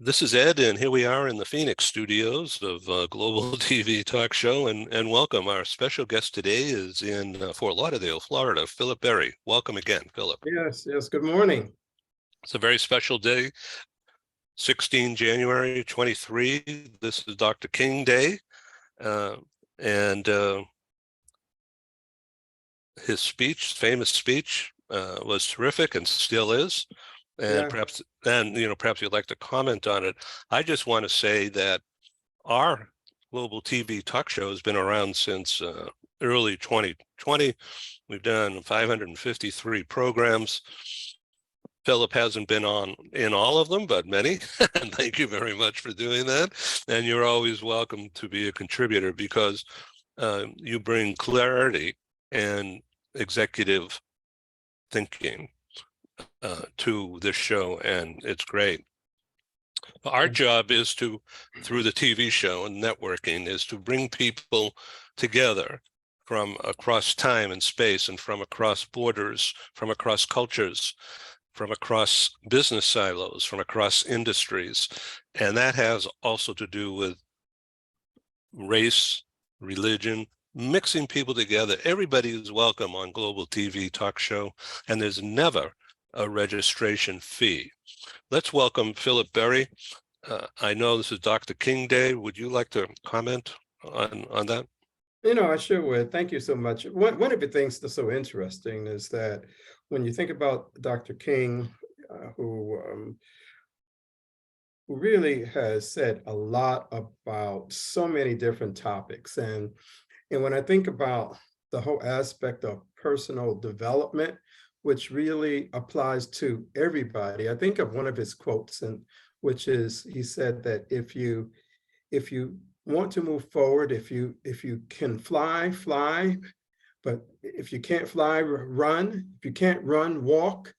This is Ed, and here we are in the Phoenix studios of Global TV Talk Show, and welcome. Our special guest today is in Fort Lauderdale, Florida, Philip Berry. Welcome again, Philip. Yes, good morning. It's a very special day, 16 January 23. This is Dr. King Day, and his speech, famous speech, was terrific and still is. And perhaps you'd like to comment on it. I just want to say that our Global TV Talk Show has been around since early 2020. We've done 553 programs. Philip hasn't been on in all of them, but many. And thank you very much for doing that. And you're always welcome to be a contributor because you bring clarity and executive thinking to this show, and it's great. Our job is to, through the TV show and networking, is to bring people together from across time and space and from across borders, from across cultures, from across business silos, from across industries. And that has also to do with race, religion, mixing people together. Everybody is welcome on Global TV Talk Show, and there's never a registration fee. Let's welcome Philip Berry. I know this is Dr. King Day. Would you like to comment on that? I sure would. Thank you so much. One of the things that's so interesting is that when you think about Dr. King, who really has said a lot about so many different topics. And when I think about the whole aspect of personal development, which really applies to everybody, I think of one of his quotes, and which is, he said that if you want to move forward, if you can fly, but if you can't fly, run. If you can't run, walk.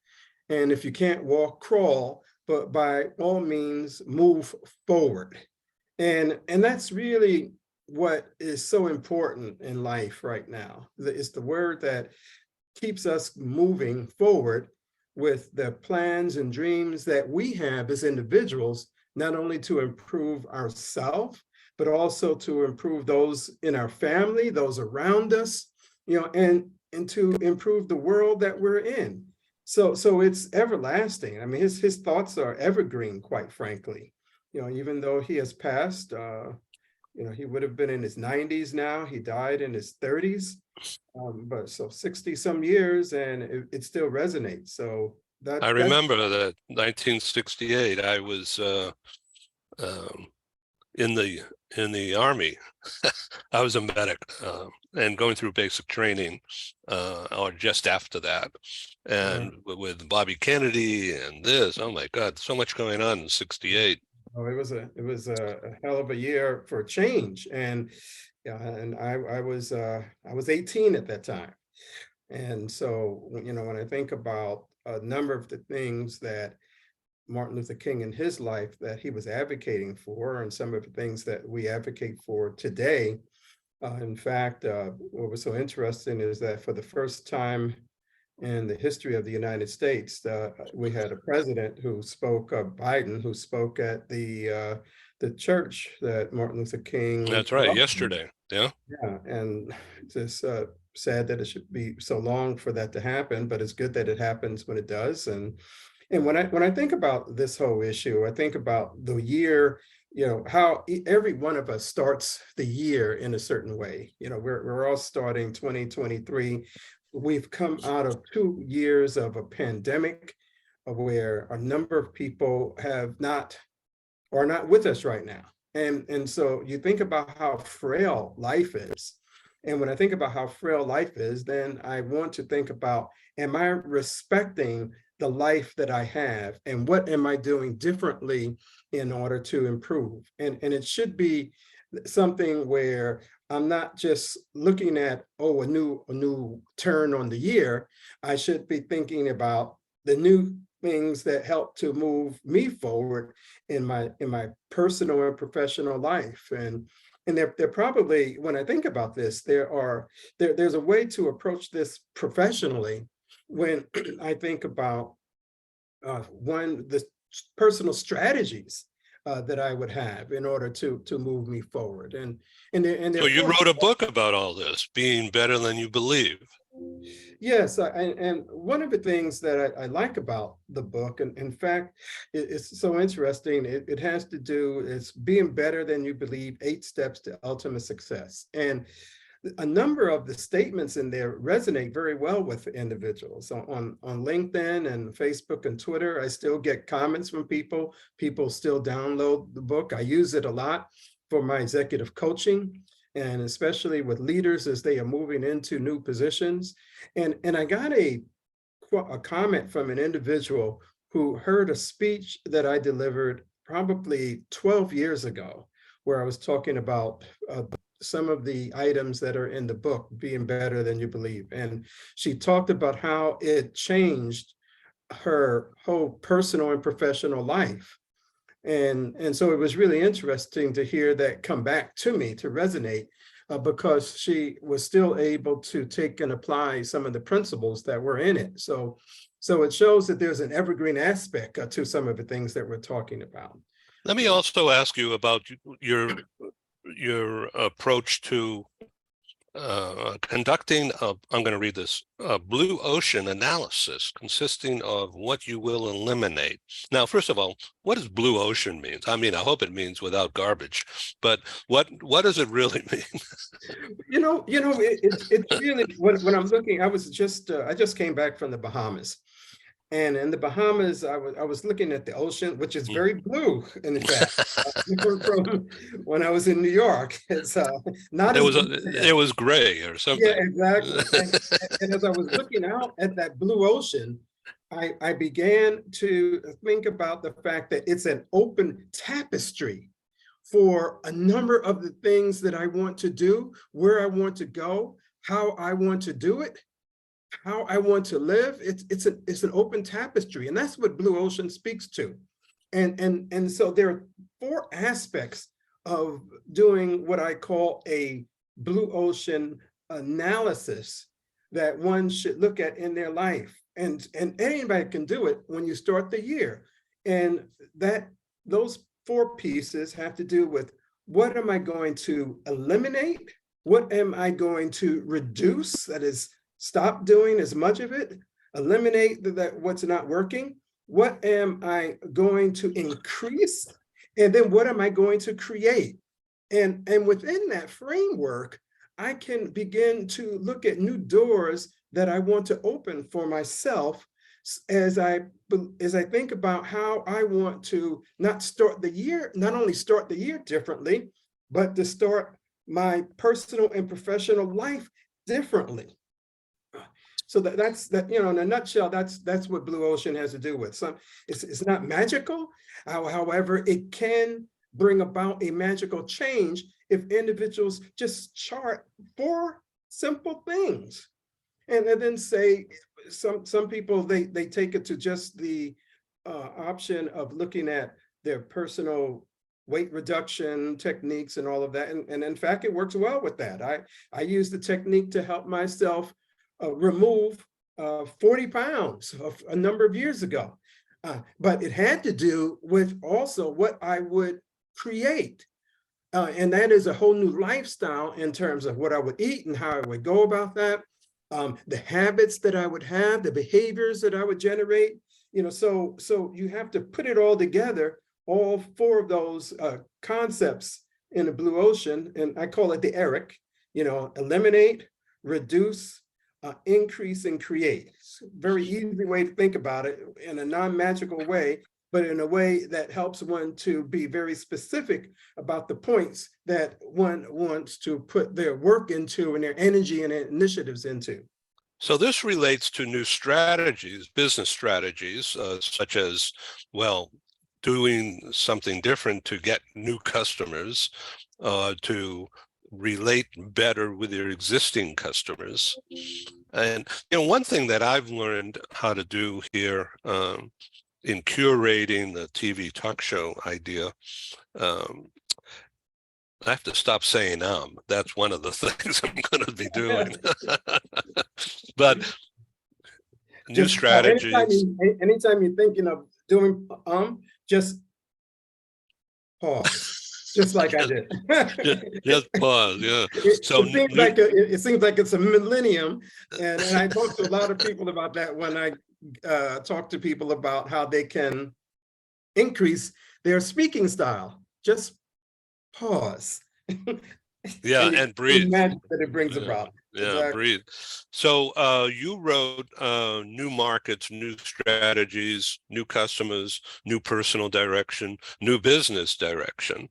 And if you can't walk, crawl. But by all means, move forward. And that's really what is so important in life right now. It's the word that keeps us moving forward with the plans and dreams that we have as individuals, not only to improve ourselves, but also to improve those in our family, those around us, and to improve the world that we're in. So it's everlasting. I mean, his thoughts are evergreen, quite frankly. Even though he has passed, he would have been in his 90s now. He died in his 30s. But so 60 some years, and it still resonates. So I remember that 1968, I was in the Army. I was a medic and going through basic training, or just after that, and with Bobby Kennedy and this. Oh my God, so much going on in '68. Oh, it was a hell of a year for change, and I was 18 at that time. And so, when I think about a number of the things that Martin Luther King in his life that he was advocating for, and some of the things that we advocate for today, in fact, what was so interesting is that for the first time in the history of the United States, we had a president who spoke, Biden, who spoke at the church that Martin Luther King. That's right, yesterday. Yeah. Yeah, and just sad that it should be so long for that to happen, but it's good that it happens when it does. And when I think about this whole issue, I think about the year, how every one of us starts the year in a certain way. We're all starting 2023. We've come out of 2 years of a pandemic where a number of people are not with us right now. And so you think about how frail life is. And when I think about how frail life is, then I want to think about, am I respecting the life that I have, and what am I doing differently in order to improve? And it should be something where I'm not just looking at, a new turn on the year. I should be thinking about the new things that help to move me forward in my personal and professional life. And they're probably, when I think about this, there's a way to approach this professionally when I think about the personal strategies that I would have in order to move me forward. And So you there wrote a book about all this, being better than you believe. Yes, and one of the things that I like about the book, and in fact, it's so interesting, it has to do, it's being better than you believe, 8 steps to ultimate success. And a number of the statements in there resonate very well with individuals. On LinkedIn and Facebook and Twitter, I still get comments from people. People still download the book. I use it a lot for my executive coaching, and especially with leaders as they are moving into new positions. And I got a comment from an individual who heard a speech that I delivered probably 12 years ago, where I was talking about some of the items that are in the book, being better than you believe. And she talked about how it changed her whole personal and professional life. And so it was really interesting to hear that come back to me, to resonate, because she was still able to take and apply some of the principles that were in it. So it shows that there's an evergreen aspect to some of the things that we're talking about. Let me also ask you about your approach to conducting I'm going to read this, a blue ocean analysis consisting of what you will eliminate. Now, first of all, what does blue ocean mean? I mean, I hope it means without garbage, but what does it really mean? It's really, when I'm looking, I just came back from the Bahamas. And in the Bahamas, I was looking at the ocean, which is very blue, in fact, from when I was in New York. It's not it was gray or something. Yeah, exactly. And as I was looking out at that blue ocean, I began to think about the fact that it's an open tapestry for a number of the things that I want to do, where I want to go, how I want to do it, how I want to live. It's an open tapestry, and that's what Blue Ocean speaks to. And so there are 4 aspects of doing what I call a Blue Ocean analysis that one should look at in their life. And anybody can do it when you start the year. And those 4 pieces have to do with, what am I going to eliminate? What am I going to reduce? That is, stop doing as much of it, eliminate what's not working. What am I going to increase? And then what am I going to create? And within that framework, I can begin to look at new doors that I want to open for myself as I think about how I want to not only start the year differently, but to start my personal and professional life differently. So that's in a nutshell, that's what Blue Ocean has to do with. It's not magical. However, it can bring about a magical change if individuals just chart 4 simple things. And then say, some people, they take it to just the option of looking at their personal weight reduction techniques and all of that. And in fact, it works well with that. I use the technique to help myself remove 40 pounds a number of years ago. But it had to do with also what I would create. And that is a whole new lifestyle in terms of what I would eat and how I would go about that. The habits that I would have, the behaviors that I would generate, so you have to put it all together, all 4 of those concepts in the Blue Ocean, and I call it the ERIC, eliminate, reduce, increase, and create. It's a very easy way to think about it, in a non-magical way, but in a way that helps one to be very specific about the points that one wants to put their work into and their energy and initiatives into. So this relates to new strategies, business strategies, such as, well, doing something different to get new customers, to relate better with your existing customers. And one thing that I've learned how to do here in curating the TV talk show idea, I have to stop saying that's one of the things I'm going to be doing. But new strategies. Anytime you're thinking of doing just pause, just like I did. Just pause. Yeah. So It seems like it's a millennium, and I talk to a lot of people about that when I talk to people about how they can increase their speaking style. Just pause. yeah, and breathe. Magic that it brings Yeah, about. yeah, Exactly. breathe. So you wrote new markets, new strategies, new customers, new personal direction, new business direction.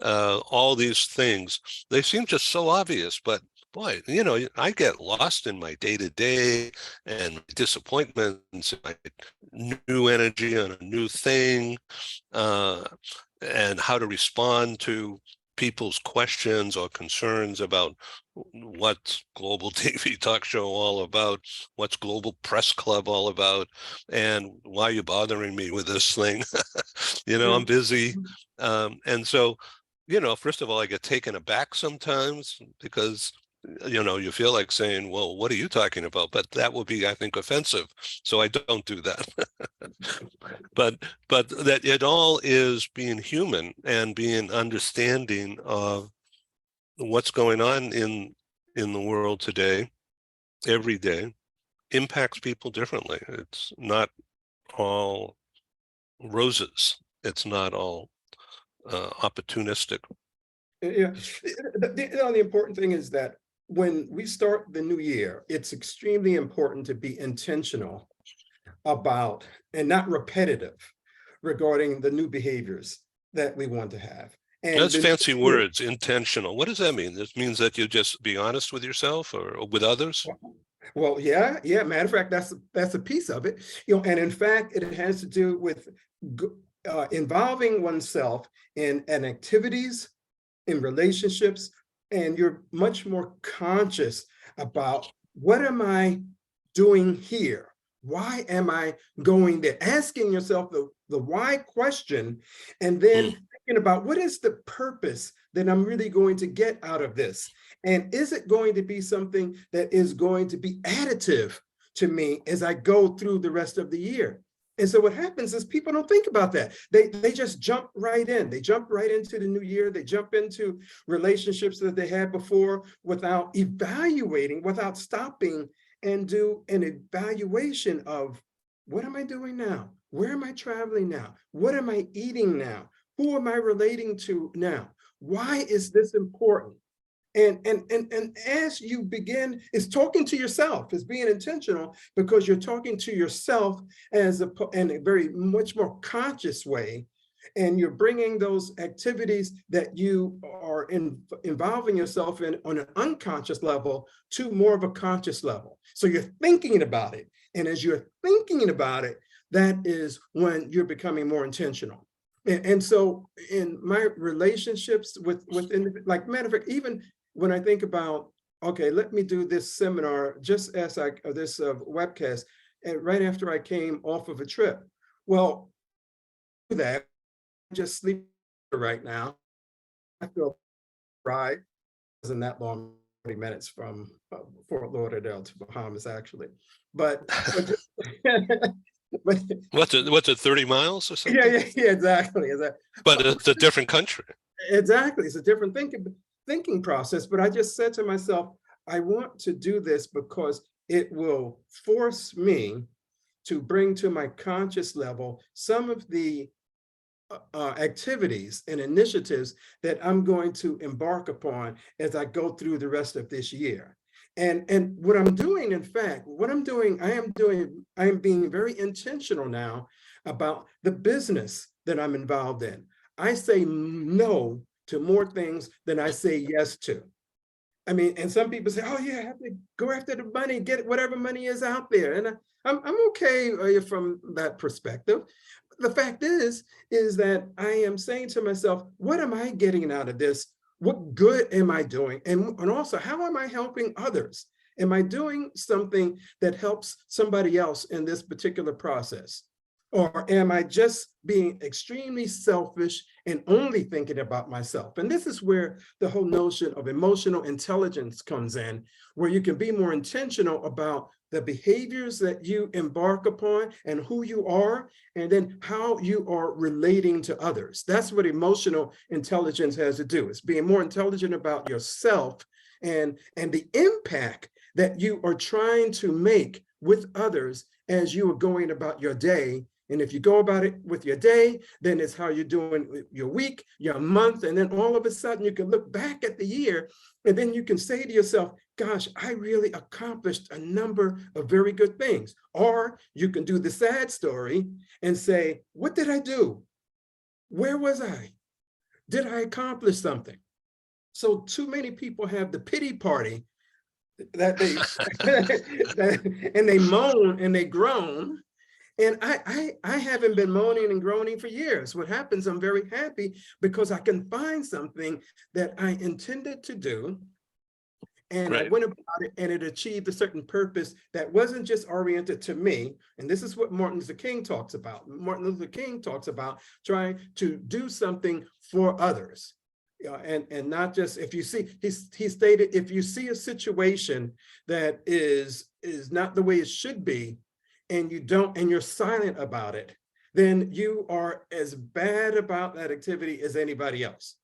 All these things, they seem just so obvious, but boy, you know, I get lost in my day-to-day and disappointments, and my new energy on a new thing, and how to respond to people's questions or concerns about what's Global TV Talk Show all about, what's Global Press Club all about, and why are you bothering me with this thing? You know, I'm busy. And so, you know, first of all, I get taken aback sometimes because, you know, you feel like saying, well, what are you talking about? But that would be, I think, offensive. So I don't do that. but that it all is being human and being understanding of what's going on in the world today, every day, impacts people differently. It's not all roses. It's not all opportunistic. Yeah. The important thing is that when we start the new year, it's extremely important to be intentional about and not repetitive regarding the new behaviors that we want to have. And That's fancy words, intentional. What does that mean? This means that you just be honest with yourself or with others? Well, yeah. Matter of fact, that's a piece of it. You know, and in fact, it has to do with involving oneself in activities, in relationships, and you're much more conscious about what am I doing here? Why am I going there? Asking yourself the why question, and then thinking about what is the purpose that I'm really going to get out of this? And is it going to be something that is going to be additive to me as I go through the rest of the year? And so what happens is people don't think about that. They just jump right in. They jump right into the new year. They jump into relationships that they had before without evaluating, without stopping and do an evaluation of what am I doing now? Where am I traveling now? What am I eating now? Who am I relating to now? Why is this important? And as you begin, it's talking to yourself, it's being intentional because you're talking to yourself in a very much more conscious way. And you're bringing those activities that you are involving yourself in on an unconscious level to more of a conscious level. So you're thinking about it. And as you're thinking about it, that is when you're becoming more intentional. And so in my relationships like matter of fact, even when I think about, okay, let me do this seminar just as this webcast, and right after I came off of a trip. Well, that just sleep right now. I feel right. Isn't that long? 20 minutes from Fort Lauderdale to Bahamas, actually. But but what's it 30 miles or something? Yeah, exactly. But it's a different country. Exactly. It's a different thinking process. But I just said to myself, I want to do this because it will force me to bring to my conscious level some of the activities and initiatives that I'm going to embark upon as I go through the rest of this year. And what I'm doing, in fact, I am being very intentional now about the business that I'm involved in. I say no to more things than I say yes to. I mean, and some people say, oh yeah, I have to go after the money, get whatever money is out there. And I'm okay from that perspective. The fact is that I am saying to myself, what am I getting out of this? What good am I doing? And also, how am I helping others? Am I doing something that helps somebody else in this particular process? Or am I just being extremely selfish and only thinking about myself? And this is where the whole notion of emotional intelligence comes in, where you can be more intentional about the behaviors that you embark upon and who you are, and then how you are relating to others. That's what emotional intelligence has to do. It's being more intelligent about yourself and the impact that you are trying to make with others as you are going about your day. And if you go about it with your day, then it's how you're doing your week, your month, and then all of a sudden you can look back at the year, and then you can say to yourself, gosh, I really accomplished a number of very good things. Or you can do the sad story and say, what did I do? Where was I? Did I accomplish something? So too many people have the pity party that they and they moan and they groan. And I haven't been moaning and groaning for years. What happens, I'm very happy because I can find something that I intended to do. And I went about it and it achieved a certain purpose that wasn't just oriented to me. And this is what Martin Luther King talks about. Martin Luther King talks about trying to do something for others. And not just, if you see, he stated, if you see a situation that is not the way it should be, and you're silent about it, then you are as bad about that activity as anybody else.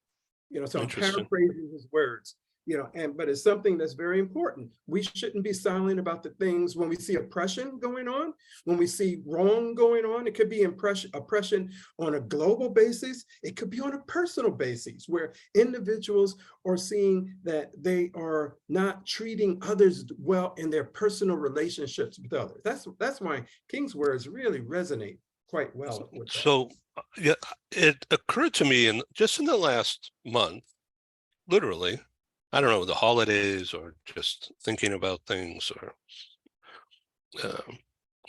So I'm paraphrasing his words, but it's something that's very important. We shouldn't be silent about the things when we see oppression going on, when we see wrong going on. It could be oppression on a global basis. It could be on a personal basis where individuals are seeing that they are not treating others well in their personal relationships with others. That's why King's words really resonate quite well with that. So yeah, it occurred to me just in the last month, literally, I don't know, the holidays or just thinking about things, or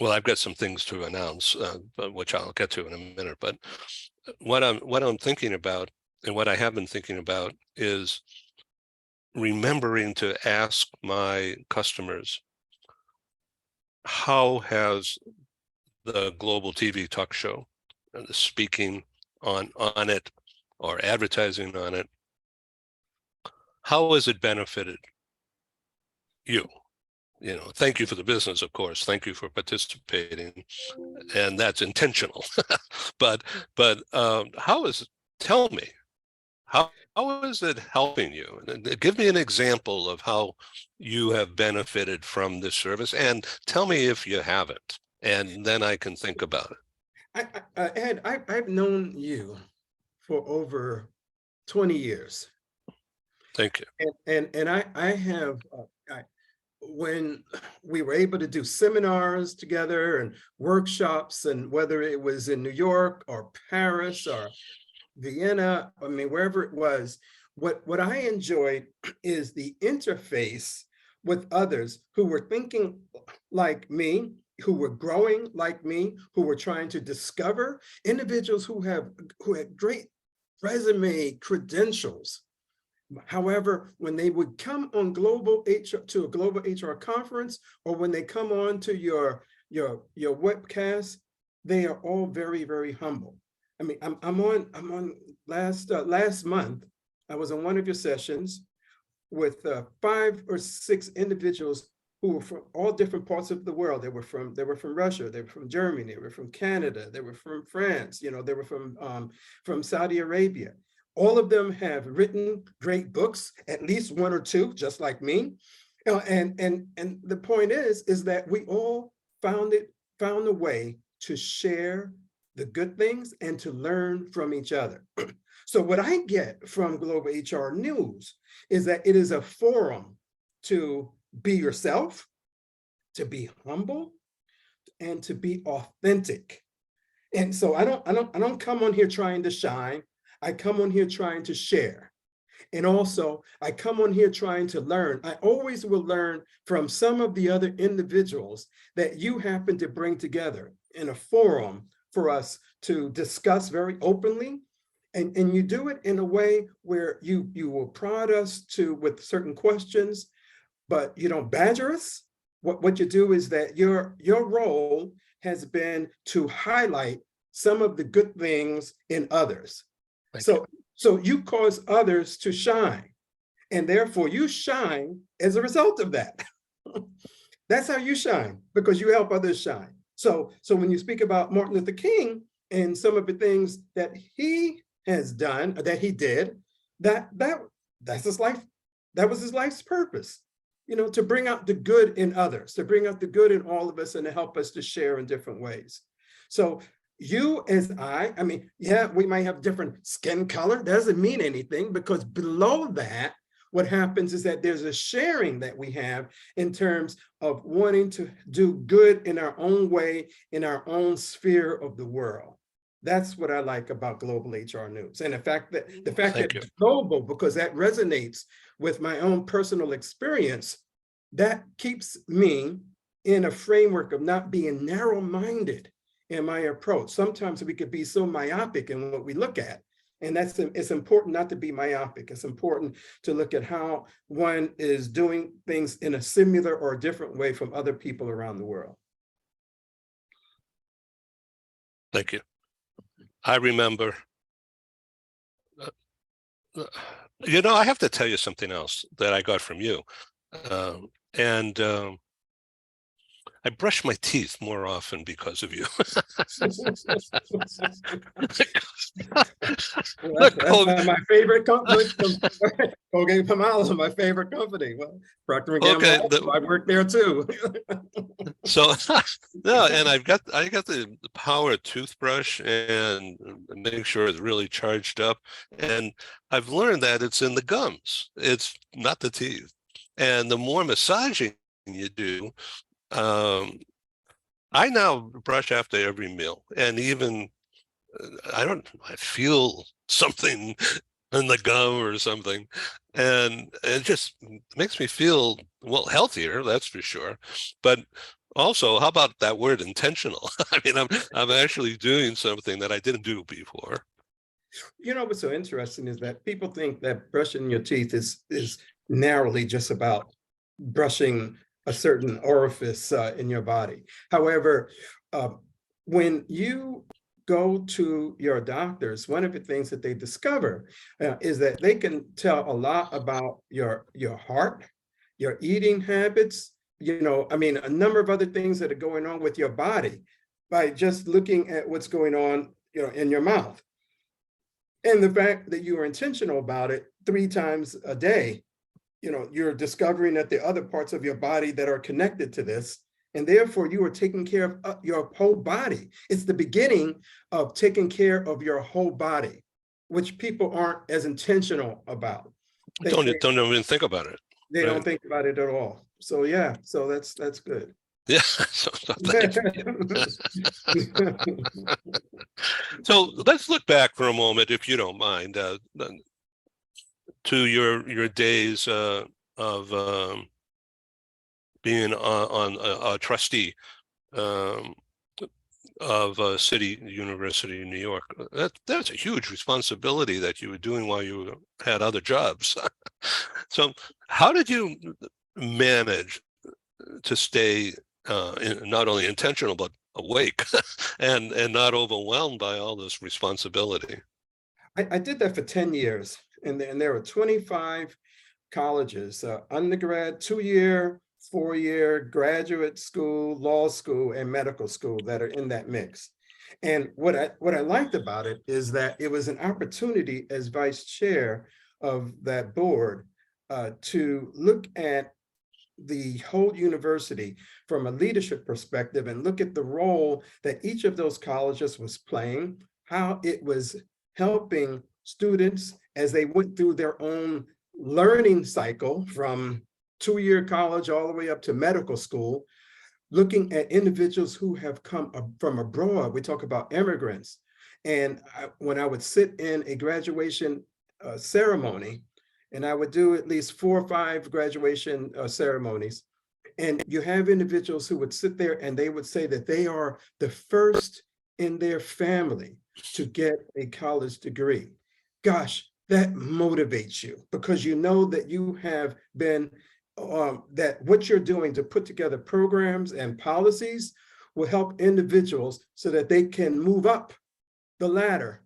well, I've got some things to announce, which I'll get to in a minute. But what I'm thinking about, and what I have been thinking about, is remembering to ask my customers, how has the global TV talk show, the speaking on it or advertising on it, how has it benefited you? Thank you for the business, of course. Thank you for participating, and that's intentional. but how is it? Tell me, how is it helping you? Give me an example of how you have benefited from this service, and tell me if you haven't, and then I can think about it. Ed, I've known you for over 20 years. Thank you. And I have, when we were able to do seminars together and workshops, and whether it was in New York or Paris or Vienna, I mean, wherever it was, what I enjoyed is the interface with others who were thinking like me, who were growing like me, who were trying to discover, individuals who had great resume credentials. However, when they would come on to a global HR conference, or when they come on to your webcast, they are all very, very humble. I mean, I'm on last month, I was on one of your sessions with 5 or 6 individuals who were from all different parts of the world. They were from Russia, they were from Germany, they were from Canada, they were from France, they were from Saudi Arabia. All of them have written great books, at least 1 or 2, just like me. And the point is that we all found a way to share the good things and to learn from each other. So what I get from Global HR News is that it is a forum to be yourself, to be humble, and to be authentic. And so I don't come on here trying to shine. I come on here trying to share. And also, I come on here trying to learn. I always will learn from some of the other individuals that you happen to bring together in a forum for us to discuss very openly. And you do it in a way where you will prod us with certain questions, but you don't badger us. What you do is that your role has been to highlight some of the good things in others. So you cause others to shine, and therefore you shine as a result of that. That's how you shine, because you help others shine. So when you speak about Martin Luther King and some of the things that he has done, that he did, that's his life. That was his life's purpose, to bring out the good in others, to bring out the good in all of us, and to help us to share in different ways. So you as I mean, yeah, we might have different skin color. Doesn't mean anything, because below that, what happens is that there's a sharing that we have in terms of wanting to do good in our own way, in our own sphere of the world. That's what I like about Global HR News. And the fact that it's global, because that resonates with my own personal experience, that keeps me in a framework of not being narrow-minded in my approach. Sometimes we could be so myopic in what we look at. And it's important not to be myopic. It's important to look at how one is doing things in a similar or a different way from other people around the world. Thank you. I remember, I have to tell you something else that I got from you. I brush my teeth more often because of you. That's my favorite company. Colgate-Palmolive is my favorite company. Well, Procter & Gamble, okay, I work there too. So no, and I got the Power toothbrush, and make sure it's really charged up. And I've learned that it's in the gums. It's not the teeth. And the more massaging you do, I now brush after every meal, and even I feel something in the gum or something, and it just makes me feel, well, healthier, that's for sure. But also, how about that word intentional? I mean, I'm actually doing something that I didn't do before. What's so interesting is that people think that brushing your teeth is narrowly just about brushing a certain orifice in your body. However, when you go to your doctors, one of the things that they discover is that they can tell a lot about your heart, your eating habits, a number of other things that are going on with your body by just looking at what's going on, in your mouth. And the fact that you are intentional about it 3 times a day, you're discovering that there are other parts of your body that are connected to this, and therefore you are taking care of your whole body. It's the beginning of taking care of your whole body, which people aren't as intentional about. They don't even think about it. They don't think about it at all. So yeah, so that's good. Yeah. So so let's look back for a moment, if you don't mind, to your days of being on a trustee of City University in New York. That's a huge responsibility that you were doing while you had other jobs. So how did you manage to stay not only intentional but awake and not overwhelmed by all this responsibility? I did that for 10 years, and there were 25 colleges, undergrad, 2-year, 4-year, graduate school, law school, and medical school that are in that mix. And what I liked about it is that it was an opportunity as vice chair of that board to look at the whole university from a leadership perspective and look at the role that each of those colleges was playing, how it was helping students as they went through their own learning cycle from 2-year college all the way up to medical school, looking at individuals who have come from abroad. We talk about immigrants. And when I would sit in a graduation ceremony, and I would do at least 4 or 5 graduation ceremonies, and you have individuals who would sit there and they would say that they are the first in their family to get a college degree. Gosh, that motivates you, because you know that you have been, that what you're doing to put together programs and policies will help individuals so that they can move up the ladder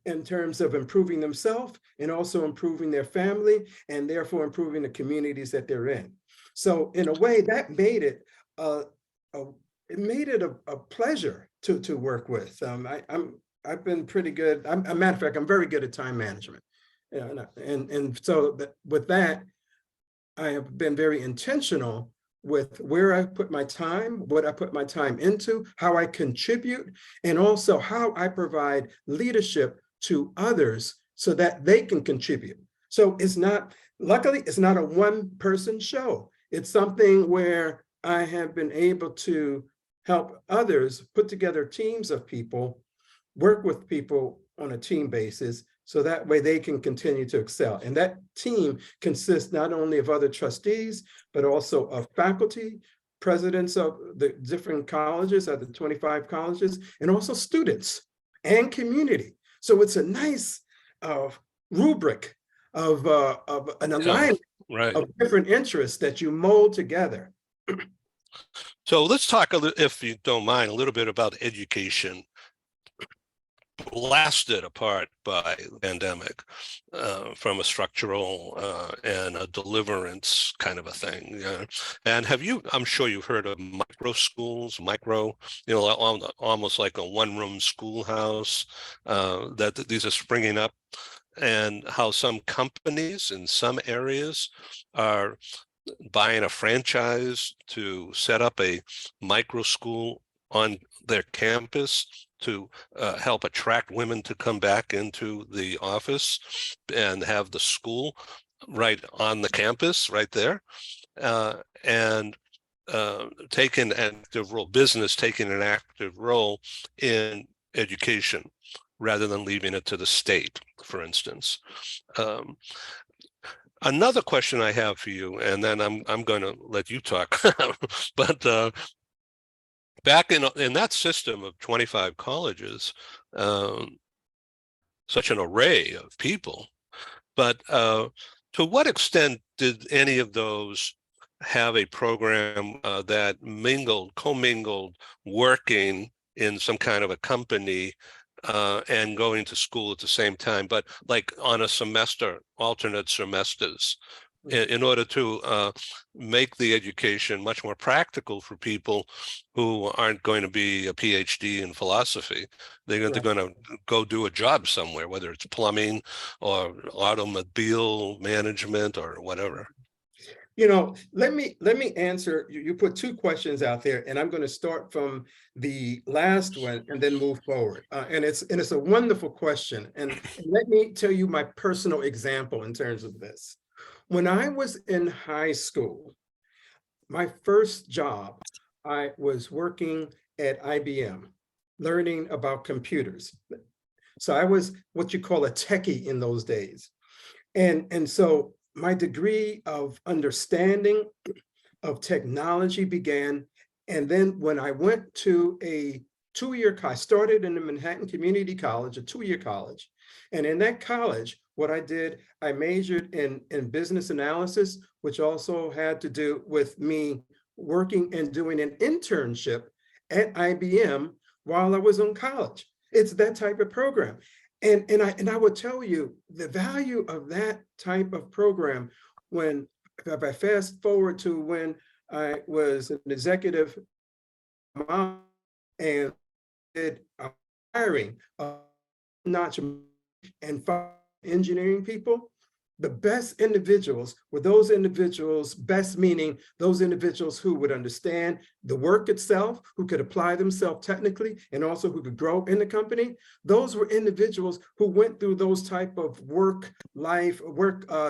in terms of improving themselves and also improving their family, and therefore improving the communities that they're in. So in a way, that made it a pleasure to work with. I've been pretty good. A matter of fact, I'm very good at time management. And so with that, I have been very intentional with where I put my time, what I put my time into, how I contribute, and also how I provide leadership to others so that they can contribute. So it's not, luckily, it's not a one-person show. It's something where I have been able to help others put together teams of people, work with people on a team basis, so that way they can continue to excel. And that team consists not only of other trustees, but also of faculty, presidents of the different colleges, at the 25 colleges, and also students and community. So it's a nice rubric of an alignment of different interests that you mold together. So let's talk, if you don't mind, a little bit about education. Blasted apart by the pandemic from a structural and a deliverance kind of a thing. And I'm sure you've heard of micro schools, almost like a one-room schoolhouse, that these are springing up, and how some companies in some areas are buying a franchise to set up a micro school on their campus to help attract women to come back into the office and have the school right on the campus right there, and taking an active role, business taking an active role in education rather than leaving it to the state, for instance. Another question I have for you, and then I'm going to let you talk, but back in that system of 25 colleges, such an array of people, but to what extent did any of those have a program that commingled working in some kind of a company and going to school at the same time, but like on a semester, alternate semesters, in order to make the education much more practical for people who aren't going to be a PhD in philosophy. They're going to go do a job somewhere, whether it's plumbing or automobile management or whatever. Let me answer. You put two questions out there, and I'm going to start from the last one and then move forward. And it's a wonderful question. And let me tell you my personal example in terms of this. When I was in high school, my first job, I was working at IBM, learning about computers. So I was what you call a techie in those days. And so my degree of understanding of technology began. And then when I went to a two-year college, I started in the Manhattan Community College, a two-year college. And in that college, what I did, I majored in business analysis, which also had to do with me working and doing an internship at IBM while I was in college. It's that type of program. And I would tell you the value of that type of program if I fast forward to when I was an executive and did hiring and engineering people, the best individuals were those individuals, best meaning those individuals who would understand the work itself, who could apply themselves technically, and also who could grow in the company. Those were individuals who went through those type of work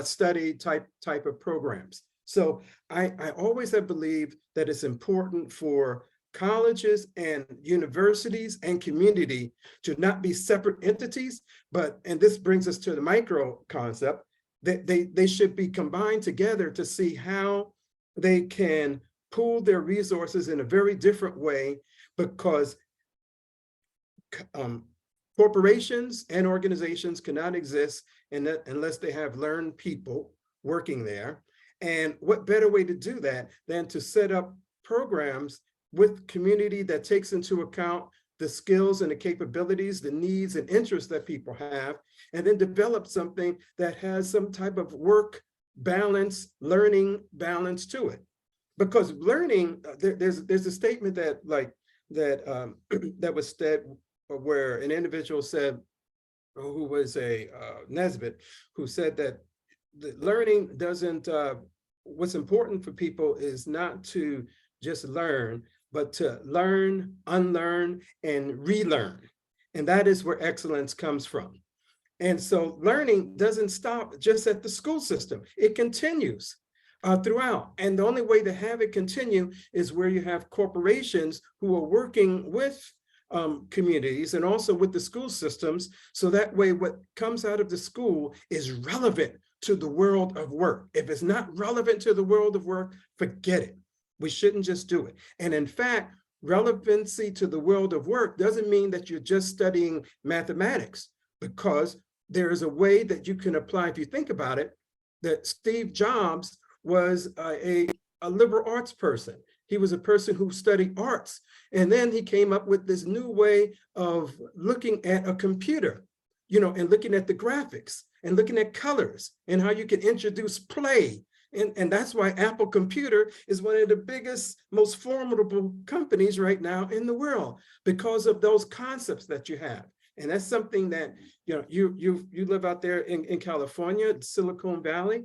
study type of programs. So I always have believed that it's important for colleges and universities and community to not be separate entities, and this brings us to the micro concept, that they should be combined together to see how they can pool their resources in a very different way, because corporations and organizations cannot exist unless they have learned people working there. And what better way to do that than to set up programs with community that takes into account the skills and the capabilities, the needs and interests that people have, and then develop something that has some type of work balance, learning balance to it. because learning, there's a statement that that was said where an individual said, who was a Nesbitt, who said that the learning doesn't, what's important for people is not to just learn, but to learn, unlearn, and relearn. And that is where excellence comes from. And so learning doesn't stop just at the school system. It continues throughout. And the only way to have it continue is where you have corporations who are working with communities and also with the school systems. So that way what comes out of the school is relevant to the world of work. If it's not relevant to the world of work, forget it. We shouldn't just do it. And in fact, relevancy to the world of work doesn't mean that you're just studying mathematics, because there is a way that you can apply, if you think about it, that Steve Jobs was a liberal arts person. He was a person who studied arts. And then he came up with this new way of looking at a computer, and looking at the graphics and looking at colors and how you can introduce play. And that's why Apple Computer is one of the biggest, most formidable companies right now in the world, because of those concepts that you have. And that's something that, you live out there in California, Silicon Valley.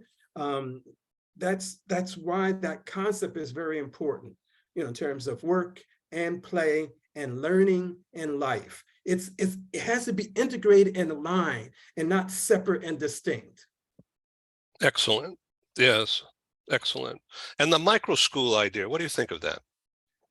That's why that concept is very important, in terms of work and play and learning and life. It has to be integrated in a line and not separate and distinct. Excellent. Yes, excellent. And the micro school idea, what do you think of that?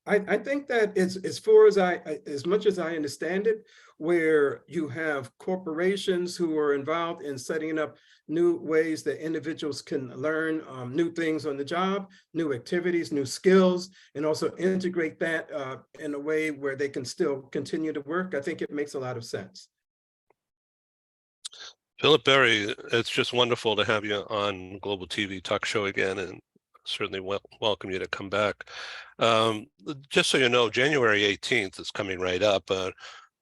I think that as much as I understand it, where you have corporations who are involved in setting up new ways that individuals can learn new things on the job, new activities, new skills, and also integrate that in a way where they can still continue to work. I think it makes a lot of sense. Philip Berry, it's just wonderful to have you on Global TV Talk Show again, and certainly welcome you to come back. Just so you know, January 18th is coming right up.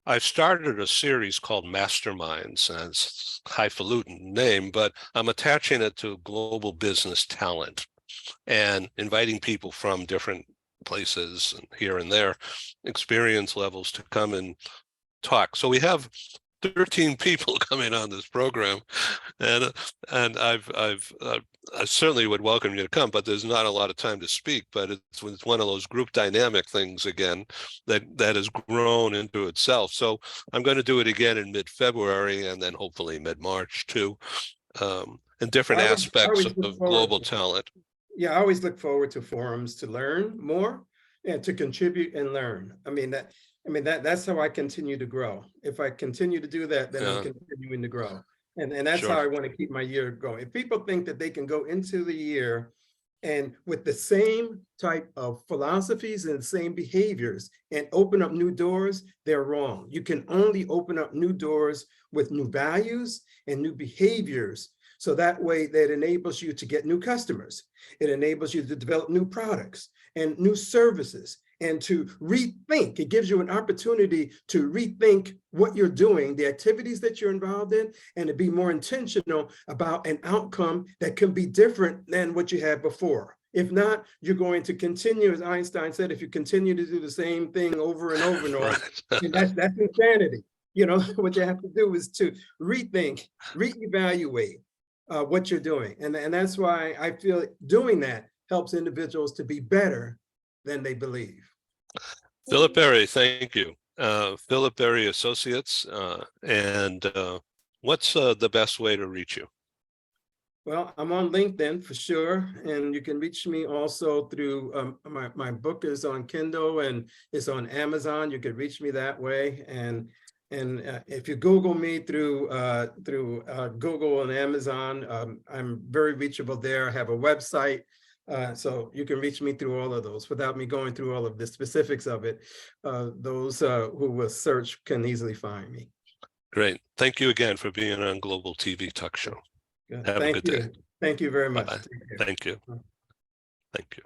I've started a series called Masterminds, and it's a highfalutin name, but I'm attaching it to global business talent and inviting people from different places and here and there, experience levels, to come and talk. So we have 13 people coming on this program, and I certainly would welcome you to come, but there's not a lot of time to speak. But it's one of those group dynamic things again that has grown into itself. So I'm going to do it again in mid-February, and then hopefully mid-March too, and different aspects of global talent. Yeah, I always look forward to forums to learn more and to contribute and learn. That's how I continue to grow. If I continue to do that, then I'm continuing to grow. And that's how I want to keep my year going. If people think that they can go into the year and with the same type of philosophies and same behaviors and open up new doors, they're wrong. You can only open up new doors with new values and new behaviors. So that way that enables you to get new customers. It enables you to develop new products and new services, and to rethink. It gives you an opportunity to rethink what you're doing, the activities that you're involved in, and to be more intentional about an outcome that can be different than what you had before. If not, you're going to continue, as Einstein said, if you continue to do the same thing over and over and over, and that's insanity. What you have to do is to rethink, reevaluate what you're doing. And that's why I feel doing that helps individuals to be better than they believe. Philip Berry, thank you. Philip Berry Associates, and what's the best way to reach you? Well, I'm on LinkedIn for sure, and you can reach me also through my book is on Kindle and it's on Amazon. You can reach me that way, and if you Google me through Google and Amazon, I'm very reachable there. I have a website. So you can reach me through all of those without me going through all of the specifics of it. Those who will search can easily find me. Great. Thank you again for being on Global TV Talk Show. Have a good day. Thank you very much. Thank you. Thank you.